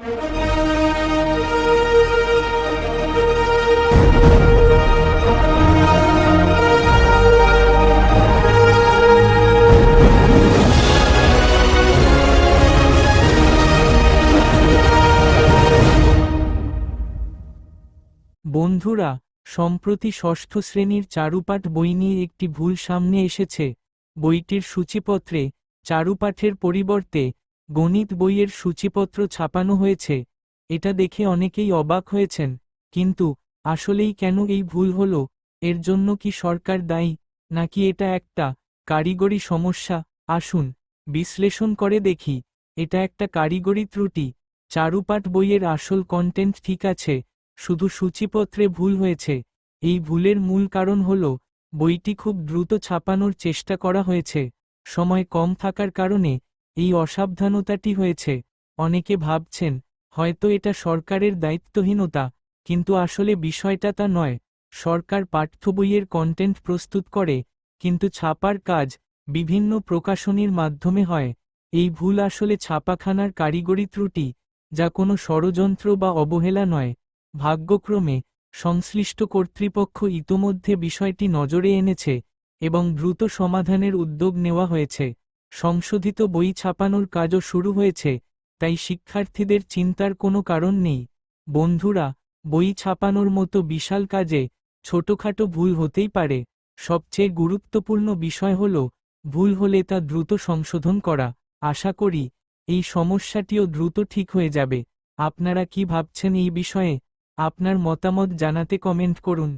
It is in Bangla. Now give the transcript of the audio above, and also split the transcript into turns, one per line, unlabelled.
বন্ধুরা, সম্প্রতি ষষ্ঠ শ্রেণীর চারুপাঠ বই নিয়ে একটি ভুল সামনে এসেছে। বইটির সূচিপত্রে চারুপাঠের পরিবর্তে গণিত বইয়ের সূচিপত্র ছাপানো হয়েছে। এটা দেখে অনেকেই অবাক হয়েছেন, কিন্তু আসলেই কেন এই ভুল হলো? এর জন্য কি সরকার দায়ী, নাকি এটা একটা কারিগরি সমস্যা? আসুন বিশ্লেষণ করে দেখি। এটা একটা কারিগরি ত্রুটি। চারুপাঠ বইয়ের আসল কন্টেন্ট ঠিক আছে, শুধু সূচিপত্রে ভুল হয়েছে। এই ভুলের মূল কারণ হল বইটি খুব দ্রুত ছাপানোর চেষ্টা করা হয়েছে। সময় কম থাকার কারণে এই অসাবধানতাটি হয়েছে। অনেকে ভাবছেন হয়তো এটা সরকারের দায়িত্বহীনতা, কিন্তু আসলে বিষয়টা তা নয়। সরকার পাঠ্য বইয়ের কন্টেন্ট প্রস্তুত করে, কিন্তু ছাপার কাজ বিভিন্ন প্রকাশনীর মাধ্যমে হয়। এই ভুল আসলে ছাপাখানার কারিগরি ত্রুটি, যা কোনো ষড়যন্ত্র বা অবহেলা নয়। ভাগ্যক্রমে সংশ্লিষ্ট কর্তৃপক্ষ ইতোমধ্যে বিষয়টি নজরে এনেছে এবং দ্রুত সমাধানের উদ্যোগ নেওয়া হয়েছে। সংশোধিত বই ছাপানোর কাজও শুরু হয়েছে, তাই শিক্ষার্থীদের চিন্তার কোনো কারণ নেই। বন্ধুরা, বই ছাপানোর মতো বিশাল কাজে ছোটখাটো ভুল হতেই পারে। সবচেয়ে গুরুত্বপূর্ণ বিষয় হল ভুল হলে তা দ্রুত সংশোধন করা। আশা করি এই সমস্যাটিও দ্রুত ঠিক হয়ে যাবে। আপনারা কি ভাবছেন এই বিষয়ে? আপনার মতামত জানাতে কমেন্ট করুন।